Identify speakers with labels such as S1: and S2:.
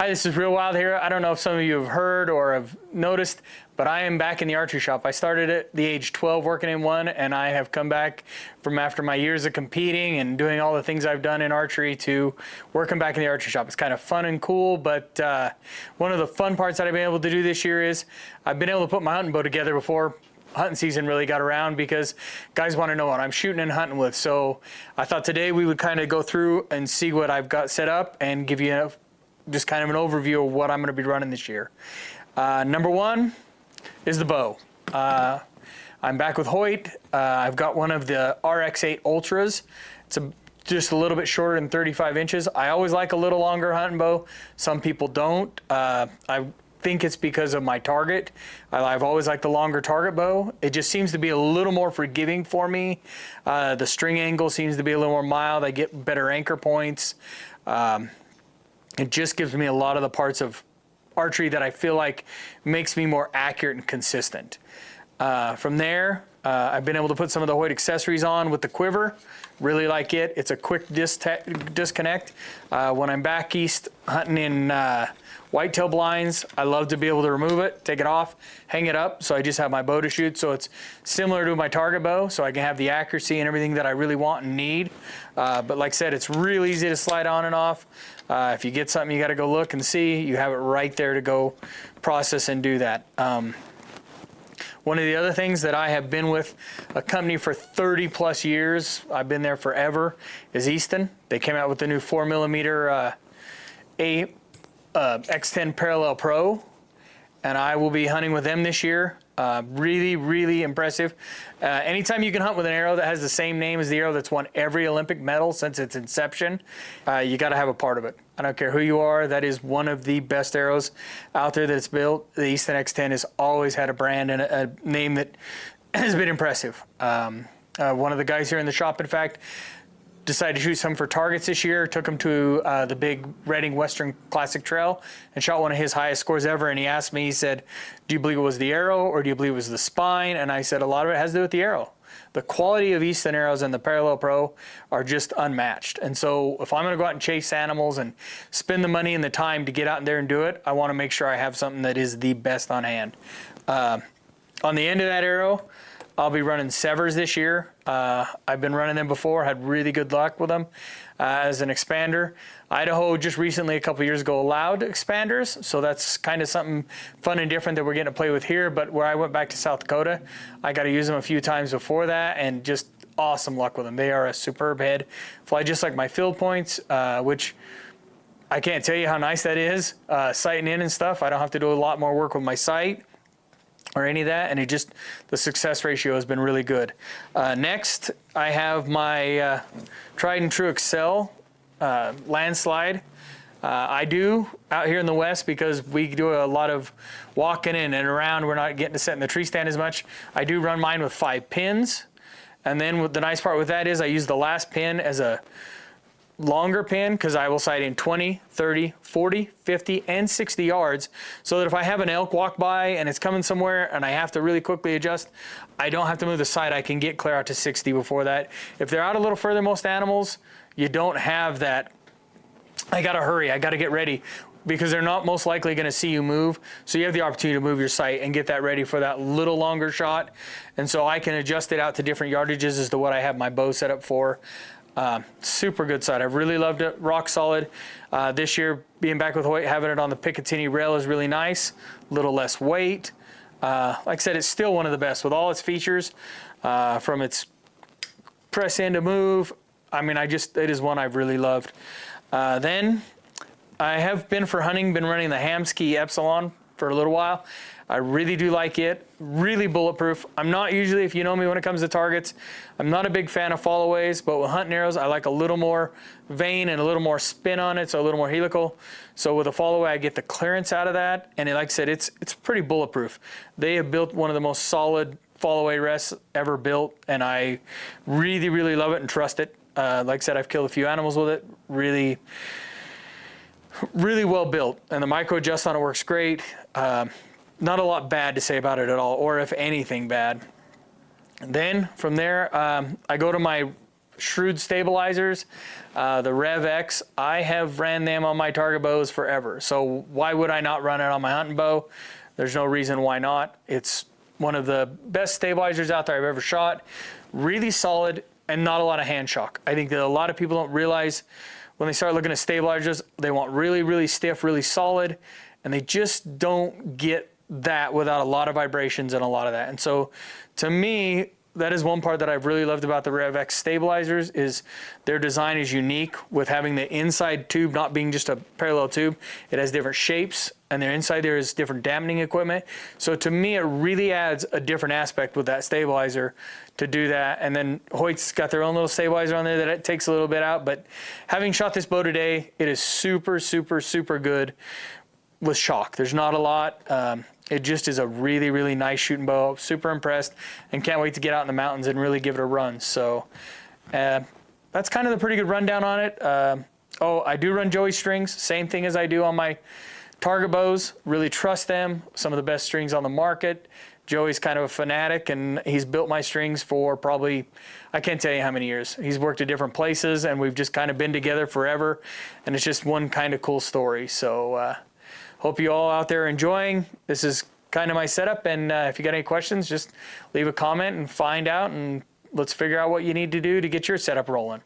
S1: Hi, this is Real Wild here. I don't know if some of you have heard or have noticed, but I am back in the archery shop. I started at the age 12 working in one, and I have come back from after my years of competing and doing all the things I've done in archery to working back in the archery shop. It's kind of fun and cool, but one of the fun parts that I've been able to do this year is I've been able to put my hunting bow together before hunting season really got around, because guys want to know what I'm shooting and hunting with. So I thought today we would kind of go through and see what I've got set up and give you just kind of an overview of what I'm going to be running this year. Number one is the bow. I'm back with Hoyt. I've got one of the RX8 Ultras. It's just a little bit shorter than 35 inches. I always like a little longer hunting bow. Some people don't. I think it's because of my target. I've always liked the longer target bow. It just seems to be a little more forgiving for me. The string angle seems to be a little more mild. I get better anchor points. It just gives me a lot of the parts of archery that I feel like makes me more accurate and consistent. From there, I've been able to put some of the Hoyt accessories on with the quiver. Really like it. It's a quick disconnect. When I'm back east hunting in whitetail blinds, I love to be able to remove it, take it off, hang it up, so I just have my bow to shoot. So it's similar to my target bow, so I can have the accuracy and everything that I really want and need. But like I said, it's real easy to slide on and off. If you get something you got to go look and see, you have it right there to go process and do that. One of the other things that I have been with a company for 30 plus years, I've been there forever, is Easton. They came out with the new 4mm X10 Parallel Pro, and I will be hunting with them this year. Really, really impressive. Anytime you can hunt with an arrow that has the same name as the arrow that's won every Olympic medal since its inception, you got to have a part of it. I don't care who you are, that is one of the best arrows out there that's built. The Easton X10 has always had a brand and a name that has been impressive. One of the guys here in the shop, in fact, decided to shoot some for targets this year, took him to the big Reading Western Classic Trail and shot one of his highest scores ever. And he asked me, he said, do you believe it was the arrow or do you believe it was the spine? And I said, a lot of it has to do with the arrow. The quality of Easton arrows and the Parallel Pro are just unmatched. And so if I'm going to go out and chase animals and spend the money and the time to get out there and do it, I want to make sure I have something that is the best on hand. On the end of that arrow, I'll be running Severs this year. I've been running them before, had really good luck with them as an expander. Idaho just recently, a couple years ago, allowed expanders, so that's kind of something fun and different that we're getting to play with here. But where I went back to South Dakota, I got to use them a few times before that, and just awesome luck with them. They are a superb head. Fly just like my field points, which I can't tell you how nice that is. Sighting in and stuff, I don't have to do a lot more work with my sight or any of that, and the success ratio has been really good. Next, I have my tried and true Excel landslide. I do out here in the West, because we do a lot of walking in and around. We're not getting to sit in the tree stand as much. I do run mine with 5 pins, and then the nice part with that is I use the last pin as a longer pin, because I will sight in 20, 30, 40, 50, and 60 yards, so that if I have an elk walk by and it's coming somewhere and I have to really quickly adjust, I don't have to move the sight. I can get clear out to 60 before that. If they're out a little further, most animals, you don't have that, I gotta hurry, I gotta get ready, because they're not most likely gonna see you move. So you have the opportunity to move your sight and get that ready for that little longer shot. And so I can adjust it out to different yardages as to what I have my bow set up for. Super good sight. I've really loved it. Rock solid. This year, being back with Hoyt, having it on the Picatinny rail is really nice. A little less weight. Like I said, it's still one of the best with all its features, from its press in to move. I mean, it is one I've really loved. Then I have been running the Hamskea Epsilon for a little while. I really do like it. Really bulletproof. I'm not usually, if you know me when it comes to targets, I'm not a big fan of followaways, but with hunting arrows, I like a little more vane and a little more spin on it, so a little more helical. So with a followaway, I get the clearance out of that, and like I said, it's pretty bulletproof. They have built one of the most solid followaway rests ever built, and I really, really love it and trust it. Like I said, I've killed a few animals with it. Really, really well built, and the micro adjust on it works great. Not a lot bad to say about it at all, or if anything bad. And then from there, I go to my Shrewd stabilizers, the Rev X. I have ran them on my target bows forever. So why would I not run it on my hunting bow? There's no reason why not. It's one of the best stabilizers out there I've ever shot. Really solid and not a lot of hand shock. I think that a lot of people don't realize when they start looking at stabilizers, they want really, really stiff, really solid, and they just don't get that without a lot of vibrations and a lot of that. And so to me, that is one part that I've really loved about the Rev X stabilizers is their design is unique with having the inside tube not being just a parallel tube. It has different shapes, and their inside there is different dampening equipment. So to me, it really adds a different aspect with that stabilizer to do that. And then Hoyt's got their own little stabilizer on there that it takes a little bit out. But having shot this bow today, it is super, super, super good with shock. There's not a lot. It just is a really, really nice shooting bow. Super impressed and can't wait to get out in the mountains and really give it a run. So that's kind of the pretty good rundown on it. Oh, I do run Joey strings. Same thing as I do on my target bows. Really trust them. Some of the best strings on the market. Joey's kind of a fanatic, and he's built my strings for probably, I can't tell you how many years. He's worked at different places, and we've just kind of been together forever. And it's just one kind of cool story. So hope you all out there are enjoying. This is kind of my setup, and if you got any questions, just leave a comment and find out, and let's figure out what you need to do to get your setup rolling.